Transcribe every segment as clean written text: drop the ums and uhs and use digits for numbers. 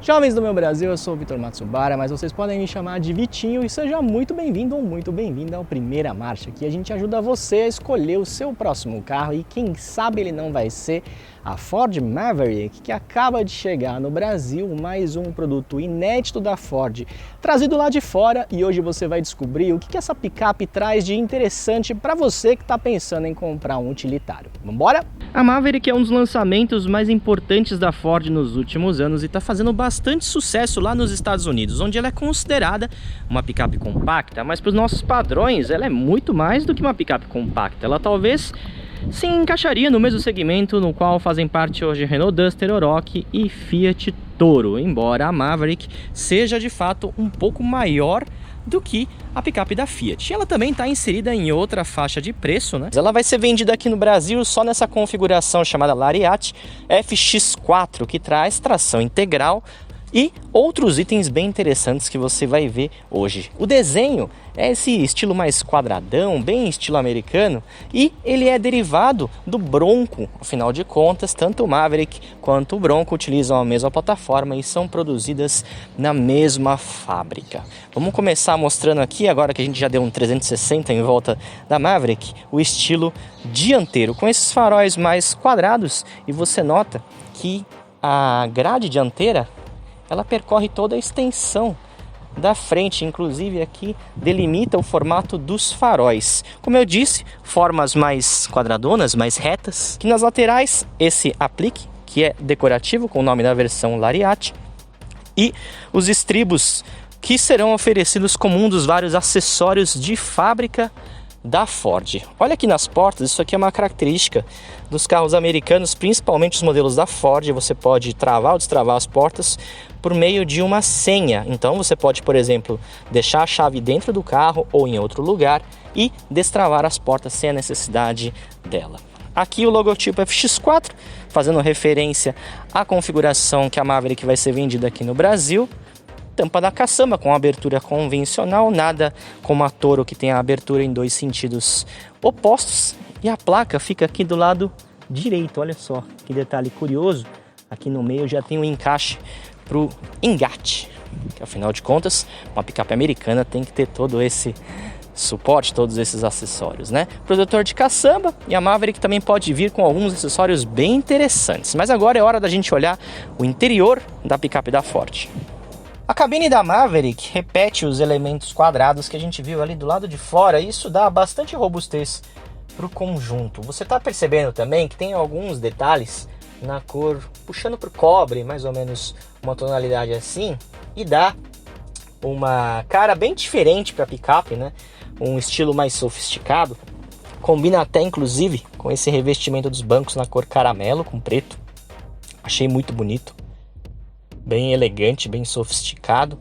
Jovens do meu Brasil, eu sou o Vitor Matsubara, mas vocês podem me chamar de Vitinho e seja muito bem-vindo ou muito bem-vinda ao Primeira Marcha, que a gente ajuda você a escolher o seu próximo carro e quem sabe ele não vai ser a Ford Maverick, que acaba de chegar no Brasil, mais um produto inédito da Ford, trazido lá de fora, e hoje você vai descobrir o que essa picape traz de interessante para você que está pensando em comprar um utilitário. Vambora? A Maverick é um dos lançamentos mais importantes da Ford nos últimos anos e está fazendo bastante sucesso lá nos Estados Unidos, onde ela é considerada uma picape compacta, mas para os nossos padrões ela é muito mais do que uma picape compacta. Ela talvez se encaixaria no mesmo segmento no qual fazem parte hoje Renault Duster, Oroch e Fiat Toro, embora a Maverick seja de fato um pouco maior do que a picape da Fiat. Ela também está inserida em outra faixa de preço, né? Ela vai ser vendida aqui no Brasil só nessa configuração chamada Lariat FX4, que traz tração integral e outros itens bem interessantes que você vai ver hoje. O desenho é esse estilo mais quadradão, bem estilo americano, e ele é derivado do Bronco. Afinal de contas, tanto o Maverick quanto o Bronco utilizam a mesma plataforma e são produzidas na mesma fábrica. Vamos começar mostrando aqui, agora que a gente já deu um 360 em volta da Maverick, o estilo dianteiro, com esses faróis mais quadrados, e você nota que a grade dianteira ela percorre toda a extensão da frente, inclusive aqui delimita o formato dos faróis. Como eu disse, formas mais quadradonas, mais retas. Aqui nas laterais, esse aplique, que é decorativo, com o nome da versão Lariat. E os estribos, que serão oferecidos como um dos vários acessórios de fábrica da Ford. Olha aqui nas portas, isso aqui é uma característica dos carros americanos, principalmente os modelos da Ford. Você pode travar ou destravar as portas por meio de uma senha. Então você pode, por exemplo, deixar a chave dentro do carro ou em outro lugar e destravar as portas sem a necessidade dela. Aqui o logotipo FX4, fazendo referência à configuração que a Maverick vai ser vendida aqui no Brasil. Tampa da caçamba com abertura convencional, nada como a Toro, que tem a abertura em dois sentidos opostos. E a placa fica aqui do lado direito, olha só que detalhe curioso. Aqui no meio já tem um encaixe para o engate, que afinal de contas uma picape americana tem que ter todo esse suporte, todos esses acessórios, né? Protetor de caçamba, e a Maverick também pode vir com alguns acessórios bem interessantes. Mas agora é hora da gente olhar o interior da picape da Ford. A cabine da Maverick repete os elementos quadrados que a gente viu ali do lado de fora, e isso dá bastante robustez para o conjunto. Você está percebendo também que tem alguns detalhes na cor puxando para o cobre, mais ou menos uma tonalidade assim, e dá uma cara bem diferente para a picape, né? Um estilo mais sofisticado. Combina até inclusive com esse revestimento dos bancos na cor caramelo com preto. Achei muito bonito. Bem elegante, bem sofisticado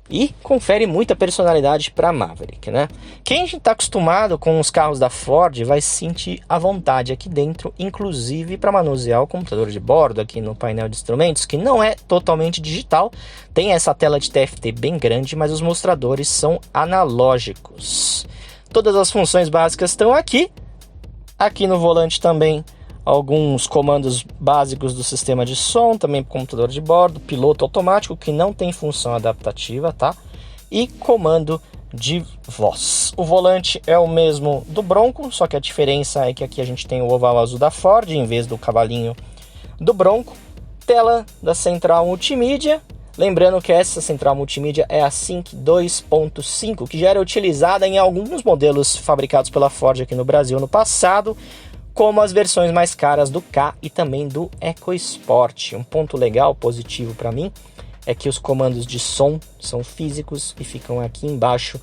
e confere muita personalidade para a Maverick, né? Quem está acostumado com os carros da Ford vai se sentir à vontade aqui dentro, inclusive para manusear o computador de bordo aqui no painel de instrumentos, que não é totalmente digital, tem essa tela de TFT bem grande, mas os mostradores são analógicos. Todas as funções básicas estão aqui. Aqui no volante também alguns comandos básicos do sistema de som, também computador de bordo, piloto automático que não tem função adaptativa, tá? E comando de voz. O volante é o mesmo do Bronco, só que a diferença é que aqui a gente tem o oval azul da Ford em vez do cavalinho do Bronco. Tela da central multimídia, lembrando que essa central multimídia é a Sync 2.5, que já era utilizada em alguns modelos fabricados pela Ford aqui no Brasil no passado, como as versões mais caras do Ka e também do EcoSport. Um ponto legal, positivo para mim, é que os comandos de som são físicos e ficam aqui embaixo,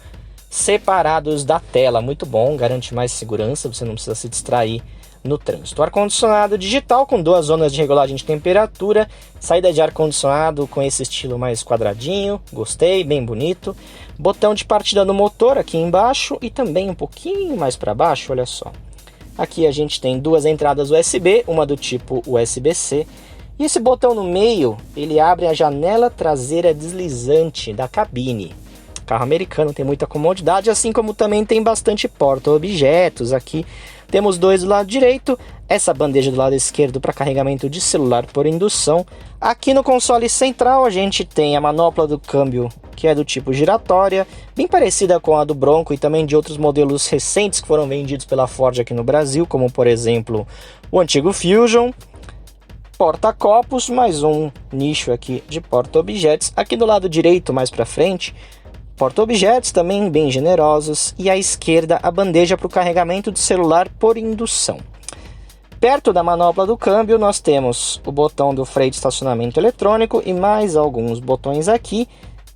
separados da tela. Muito bom, garante mais segurança, você não precisa se distrair no trânsito. Ar-condicionado digital com 2 zonas de regulagem de temperatura, saída de ar-condicionado com esse estilo mais quadradinho, gostei, bem bonito. Botão de partida no motor aqui embaixo e também um pouquinho mais para baixo, olha só. Aqui a gente tem 2 entradas USB, uma do tipo USB-C. E esse botão no meio, ele abre a janela traseira deslizante da cabine. O carro americano tem muita comodidade, assim como também tem bastante porta-objetos aqui Temos dois do lado direito, essa bandeja do lado esquerdo para carregamento de celular por indução. Aqui no console central a gente tem a manopla do câmbio, que é do tipo giratória, bem parecida com a do Bronco e também de outros modelos recentes que foram vendidos pela Ford aqui no Brasil, como por exemplo o antigo Fusion. Porta-copos, mais um nicho aqui de porta-objetos. Aqui do lado direito, mais para frente, porta-objetos também bem generosos, e à esquerda a bandeja para o carregamento de celular por indução. Perto da manopla do câmbio nós temos o botão do freio de estacionamento eletrônico e mais alguns botões aqui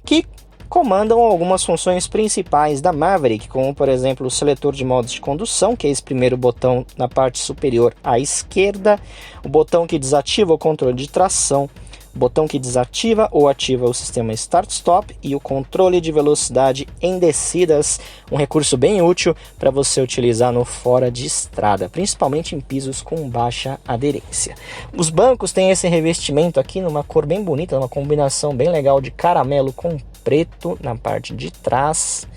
que comandam algumas funções principais da Maverick, como por exemplo o seletor de modos de condução, que é esse primeiro botão na parte superior à esquerda, o botão que desativa o controle de tração, o botão que desativa ou ativa o sistema Start-Stop e o controle de velocidade em descidas, um recurso bem útil para você utilizar no fora de estrada, principalmente em pisos com baixa aderência. Os bancos têm esse revestimento aqui numa cor bem bonita, uma combinação bem legal de caramelo com preto na parte de trás.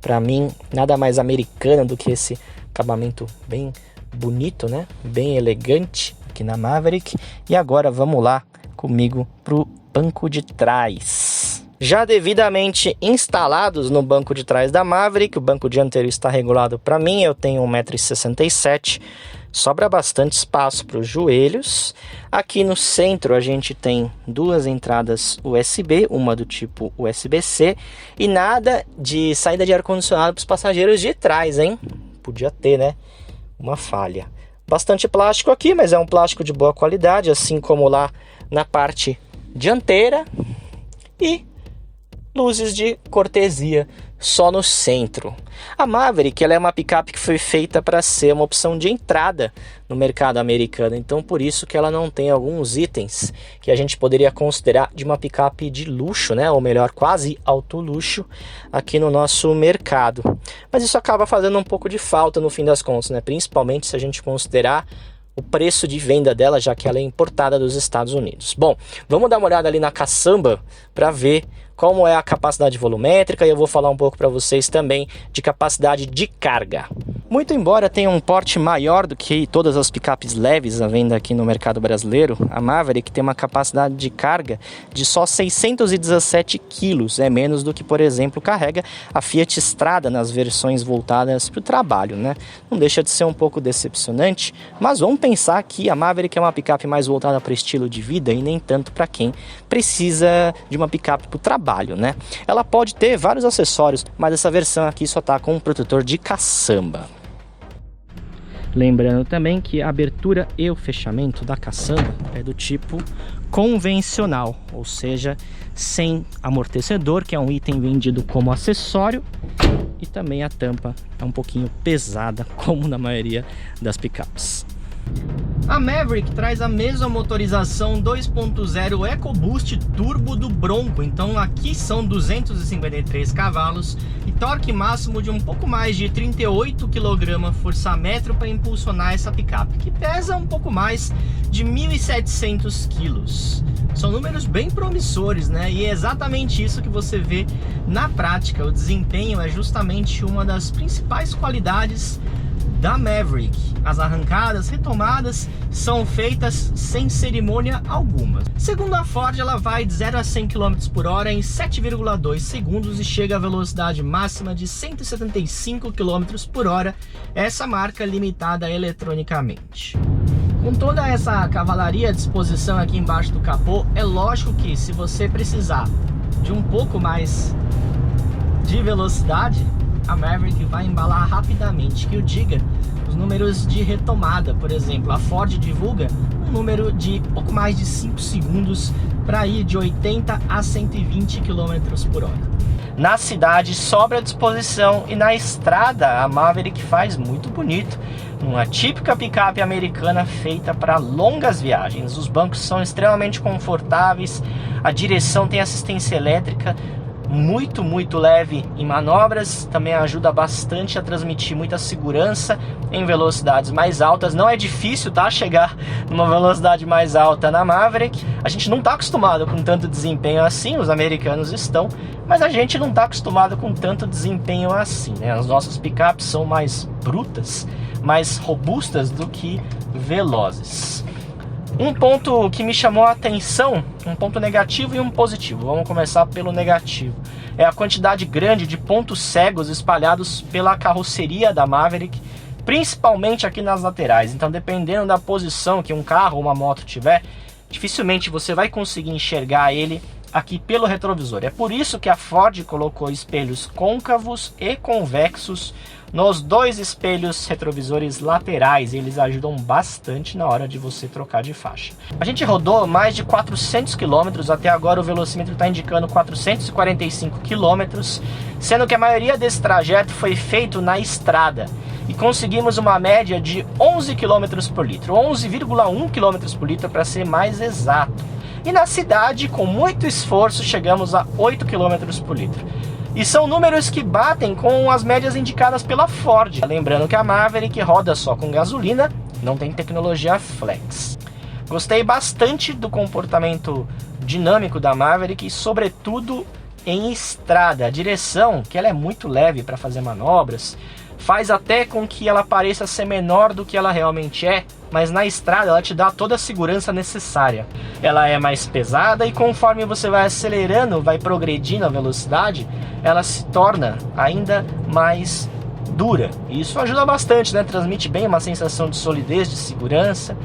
Para mim, nada mais americano do que esse acabamento bem bonito, né? Bem elegante aqui na Maverick. E agora vamos lá comigo pro banco de trás. Já devidamente instalados no banco de trás da Maverick, o banco dianteiro está regulado para mim, eu tenho 1,67 m, sobra bastante espaço para os joelhos. Aqui no centro a gente tem duas entradas USB, uma do tipo USB-C e nada de saída de ar-condicionado para os passageiros de trás, hein? Podia ter, né? Uma falha. Bastante plástico aqui, mas é um plástico de boa qualidade, assim como lá na parte dianteira, e luzes de cortesia só no centro. A Maverick ela é uma picape que foi feita para ser uma opção de entrada no mercado americano, então por isso que ela não tem alguns itens que a gente poderia considerar de uma picape de luxo, né? Ou melhor, quase alto luxo aqui no nosso mercado. Mas isso acaba fazendo um pouco de falta no fim das contas, né? Principalmente se a gente considerar o preço de venda dela, já que ela é importada dos Estados Unidos. Bom, vamos dar uma olhada ali na caçamba para ver como é a capacidade volumétrica, e eu vou falar um pouco para vocês também de capacidade de carga. Muito embora tenha um porte maior do que todas as picapes leves à venda aqui no mercado brasileiro, a Maverick tem uma capacidade de carga de só 617 kg, é menos do que, por exemplo, carrega a Fiat Strada nas versões voltadas para o trabalho, né? Não deixa de ser um pouco decepcionante, mas vamos pensar que a Maverick é uma picape mais voltada para estilo de vida e nem tanto para quem precisa de uma picape para o trabalho, né? Ela pode ter vários acessórios, mas essa versão aqui só está com um protetor de caçamba. Lembrando também que a abertura e o fechamento da caçamba é do tipo convencional, ou seja, sem amortecedor, que é um item vendido como acessório, e também a tampa é um pouquinho pesada, como na maioria das picapes. A Maverick traz a mesma motorização 2.0 EcoBoost Turbo do Bronco, então aqui são 253 cavalos e torque máximo de um pouco mais de 38 kgfm para impulsionar essa picape, que pesa um pouco mais de 1.700 kg. São números bem promissores, né? E é exatamente isso que você vê na prática. O desempenho é justamente uma das principais qualidades da Maverick. As arrancadas, retomadas são feitas sem cerimônia alguma. Segundo a Ford, ela vai de 0 a 100 km por hora em 7,2 segundos e chega à velocidade máxima de 175 km por hora, essa marca limitada eletronicamente. Com toda essa cavalaria à disposição aqui embaixo do capô, é lógico que se você precisar de um pouco mais de velocidade, a Maverick vai embalar rapidamente, que o diga os números de retomada. Por exemplo, a Ford divulga um número de pouco mais de 5 segundos para ir de 80 a 120 km por hora. Na cidade sobra à disposição e na estrada a Maverick faz muito bonito. Uma típica picape americana feita para longas viagens. Os bancos são extremamente confortáveis, a direção tem assistência elétrica, muito leve em manobras, também ajuda bastante a transmitir muita segurança em velocidades mais altas. Não é difícil, tá, chegar numa velocidade mais alta na Maverick. A gente não está acostumado com tanto desempenho assim, os americanos estão, mas a gente não está acostumado com tanto desempenho assim, né? As nossas picapes são mais brutas, mais robustas do que velozes. Um ponto que me chamou a atenção, um ponto negativo e um positivo. Vamos começar pelo negativo. É a quantidade grande de pontos cegos espalhados pela carroceria da Maverick, principalmente aqui nas laterais. Então, dependendo da posição que um carro ou uma moto tiver, dificilmente você vai conseguir enxergar ele aqui pelo retrovisor. É por isso que a Ford colocou espelhos côncavos e convexos nos dois espelhos retrovisores laterais. Eles ajudam bastante na hora de você trocar de faixa. A gente rodou mais de 400 km, até agora o velocímetro está indicando 445 km, sendo que a maioria desse trajeto foi feito na estrada. E conseguimos uma média de 11 km por litro, 11,1 km por litro para ser mais exato. E na cidade, com muito esforço, chegamos a 8 km por litro. E são números que batem com as médias indicadas pela Ford. Lembrando que a Maverick roda só com gasolina, não tem tecnologia flex. Gostei bastante do comportamento dinâmico da Maverick e sobretudo em estrada. A direção, que ela é muito leve para fazer manobras, faz até com que ela pareça ser menor do que ela realmente é, mas na estrada ela te dá toda a segurança necessária. Ela é mais pesada e conforme você vai acelerando, vai progredindo a velocidade, ela se torna ainda mais dura. E isso ajuda bastante, né? Transmite bem uma sensação de solidez, de segurança.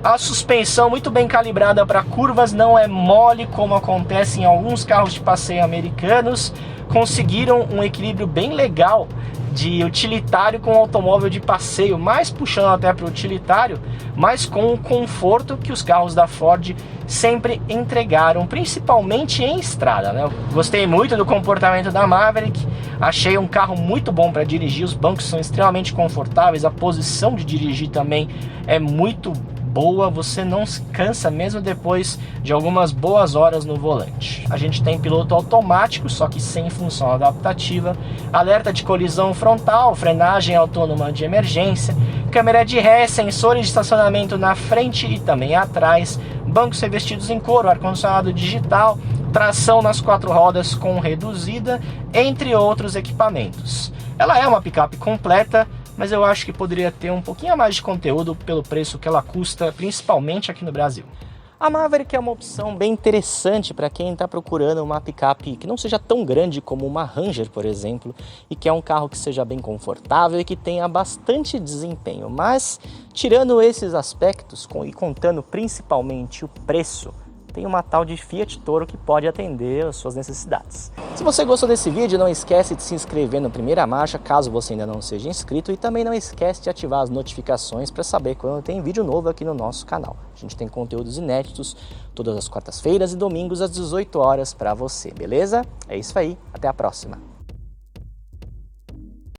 A suspensão muito bem calibrada para curvas, não é mole como acontece em alguns carros de passeio americanos. Conseguiram um equilíbrio bem legal de utilitário com automóvel de passeio, mais puxando até para o utilitário, mas com o conforto que os carros da Ford sempre entregaram, principalmente em estrada, né? Eu gostei muito do comportamento da Maverick, achei um carro muito bom para dirigir, os bancos são extremamente confortáveis, a posição de dirigir também é muito boa, você não se cansa mesmo depois de algumas boas horas no volante. A gente tem piloto automático, só que sem função adaptativa, alerta de colisão frontal, frenagem autônoma de emergência, câmera de ré, sensores de estacionamento na frente e também atrás, bancos revestidos em couro, ar-condicionado digital, tração nas 4 rodas com reduzida, entre outros equipamentos. Ela é uma picape completa, mas eu acho que poderia ter um pouquinho a mais de conteúdo pelo preço que ela custa, principalmente aqui no Brasil. A Maverick é uma opção bem interessante para quem está procurando uma picape que não seja tão grande como uma Ranger, por exemplo, e que é um carro que seja bem confortável e que tenha bastante desempenho. Mas, tirando esses aspectos e contando principalmente o preço, tem uma tal de Fiat Toro que pode atender às suas necessidades. Se você gostou desse vídeo, não esquece de se inscrever no Primeira Marcha, caso você ainda não seja inscrito, e também não esquece de ativar as notificações para saber quando tem vídeo novo aqui no nosso canal. A gente tem conteúdos inéditos todas as quartas-feiras e domingos às 18 horas para você, beleza? É isso aí, até a próxima!